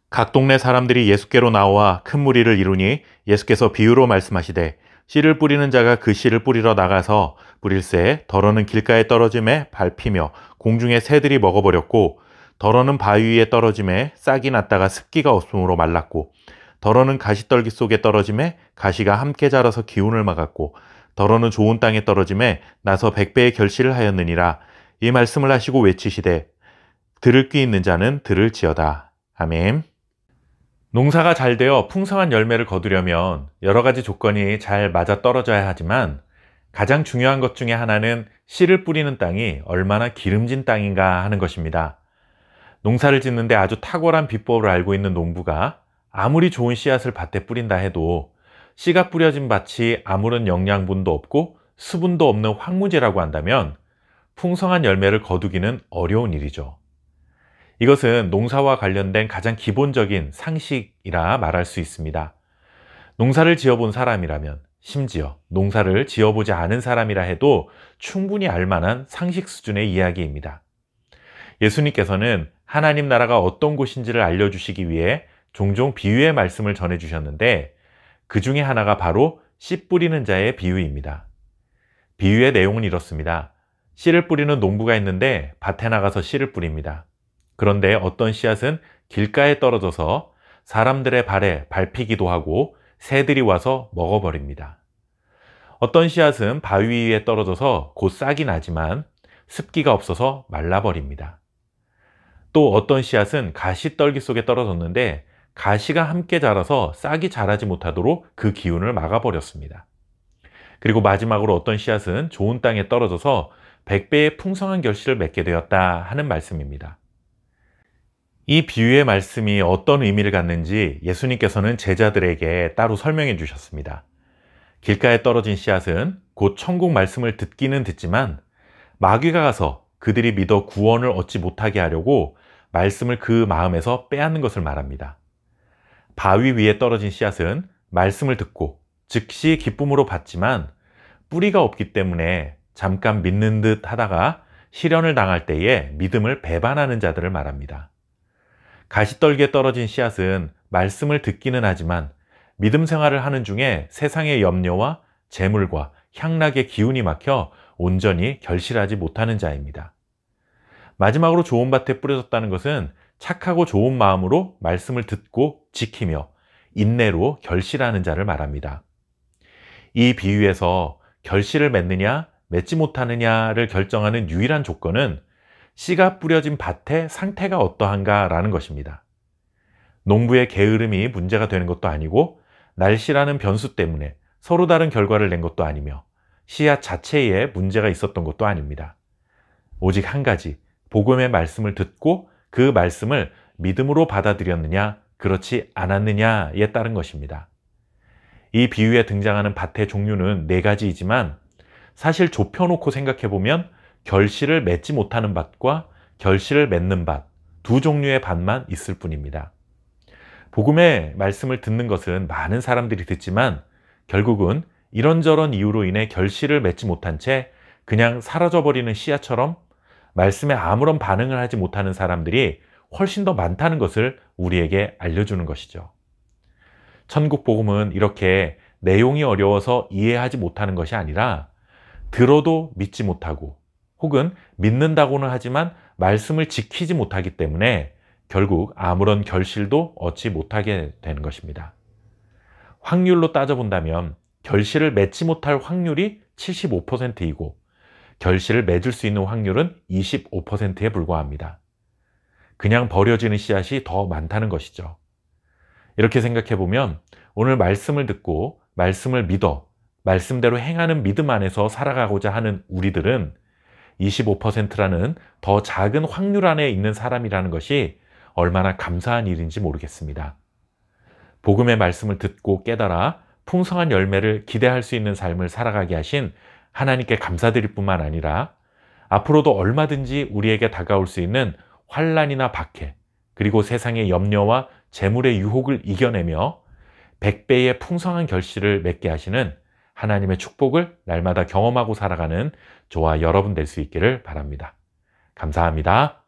각 동네 사람들이 예수께로 나와 큰 무리를 이루니 예수께서 비유로 말씀하시되 씨를 뿌리는 자가 그 씨를 뿌리러 나가서 뿌릴새 더러는 길가에 떨어짐에 밟히며 공중의 새들이 먹어버렸고 더러는 바위 위에 떨어짐에 싹이 났다가 습기가 없으므로 말랐고 더러는 가시떨기 속에 떨어짐에 가시가 함께 자라서 기운을 막았고 더러는 좋은 땅에 떨어짐에 나서 100배의 결실을 하였느니라. 이 말씀을 하시고 외치시되 들을 귀 있는 자는 들을지어다. 아멘. 농사가 잘 되어 풍성한 열매를 거두려면 여러 가지 조건이 잘 맞아 떨어져야 하지만 가장 중요한 것 중에 하나는 씨를 뿌리는 땅이 얼마나 기름진 땅인가 하는 것입니다. 농사를 짓는데 아주 탁월한 비법을 알고 있는 농부가 아무리 좋은 씨앗을 밭에 뿌린다 해도 씨가 뿌려진 밭이 아무런 영양분도 없고 수분도 없는 황무지라고 한다면 풍성한 열매를 거두기는 어려운 일이죠. 이것은 농사와 관련된 가장 기본적인 상식이라 말할 수 있습니다. 농사를 지어본 사람이라면, 심지어 농사를 지어보지 않은 사람이라 해도 충분히 알만한 상식 수준의 이야기입니다. 예수님께서는 하나님 나라가 어떤 곳인지를 알려주시기 위해 종종 비유의 말씀을 전해주셨는데 그 중에 하나가 바로 씨 뿌리는 자의 비유입니다. 비유의 내용은 이렇습니다. 씨를 뿌리는 농부가 있는데 밭에 나가서 씨를 뿌립니다. 그런데 어떤 씨앗은 길가에 떨어져서 사람들의 발에 밟히기도 하고 새들이 와서 먹어버립니다. 어떤 씨앗은 바위 위에 떨어져서 곧 싹이 나지만 습기가 없어서 말라버립니다. 또 어떤 씨앗은 가시떨기 속에 떨어졌는데 가시가 함께 자라서 싹이 자라지 못하도록 그 기운을 막아버렸습니다. 그리고 마지막으로 어떤 씨앗은 좋은 땅에 떨어져서 100배의 풍성한 결실을 맺게 되었다 하는 말씀입니다. 이 비유의 말씀이 어떤 의미를 갖는지 예수님께서는 제자들에게 따로 설명해 주셨습니다. 길가에 떨어진 씨앗은 곧 천국 말씀을 듣기는 듣지만 마귀가 가서 그들이 믿어 구원을 얻지 못하게 하려고 말씀을 그 마음에서 빼앗는 것을 말합니다. 바위 위에 떨어진 씨앗은 말씀을 듣고 즉시 기쁨으로 받지만 뿌리가 없기 때문에 잠깐 믿는 듯 하다가 시련을 당할 때에 믿음을 배반하는 자들을 말합니다. 가시떨기에 떨어진 씨앗은 말씀을 듣기는 하지만 믿음 생활을 하는 중에 세상의 염려와 재물과 향락의 기운이 막혀 온전히 결실하지 못하는 자입니다. 마지막으로 좋은 밭에 뿌려졌다는 것은 착하고 좋은 마음으로 말씀을 듣고 지키며 인내로 결실하는 자를 말합니다. 이 비유에서 결실을 맺느냐 맺지 못하느냐를 결정하는 유일한 조건은 씨가 뿌려진 밭의 상태가 어떠한가 라는 것입니다. 농부의 게으름이 문제가 되는 것도 아니고 날씨라는 변수 때문에 서로 다른 결과를 낸 것도 아니며 씨앗 자체에 문제가 있었던 것도 아닙니다. 오직 한 가지, 복음의 말씀을 듣고 그 말씀을 믿음으로 받아들였느냐 그렇지 않았느냐에 따른 것입니다. 이 비유에 등장하는 밭의 종류는 4가지이지만 사실 좁혀놓고 생각해보면 결실을 맺지 못하는 밭과 결실을 맺는 밭, 2종류의 밭만 있을 뿐입니다. 복음의 말씀을 듣는 것은 많은 사람들이 듣지만 결국은 이런저런 이유로 인해 결실을 맺지 못한 채 그냥 사라져버리는 씨앗처럼 말씀에 아무런 반응을 하지 못하는 사람들이 훨씬 더 많다는 것을 우리에게 알려주는 것이죠. 천국 복음은 이렇게 내용이 어려워서 이해하지 못하는 것이 아니라 들어도 믿지 못하고 혹은 믿는다고는 하지만 말씀을 지키지 못하기 때문에 결국 아무런 결실도 얻지 못하게 되는 것입니다. 확률로 따져본다면 결실을 맺지 못할 확률이 75%이고 결실을 맺을 수 있는 확률은 25%에 불과합니다. 그냥 버려지는 씨앗이 더 많다는 것이죠. 이렇게 생각해보면 오늘 말씀을 듣고 말씀을 믿어 말씀대로 행하는 믿음 안에서 살아가고자 하는 우리들은 25%라는 더 작은 확률 안에 있는 사람이라는 것이 얼마나 감사한 일인지 모르겠습니다. 복음의 말씀을 듣고 깨달아 풍성한 열매를 기대할 수 있는 삶을 살아가게 하신 하나님께 감사드릴 뿐만 아니라 앞으로도 얼마든지 우리에게 다가올 수 있는 환난이나 박해 그리고 세상의 염려와 재물의 유혹을 이겨내며 100배의 풍성한 결실을 맺게 하시는 하나님의 축복을 날마다 경험하고 살아가는 저와 여러분 될 수 있기를 바랍니다. 감사합니다.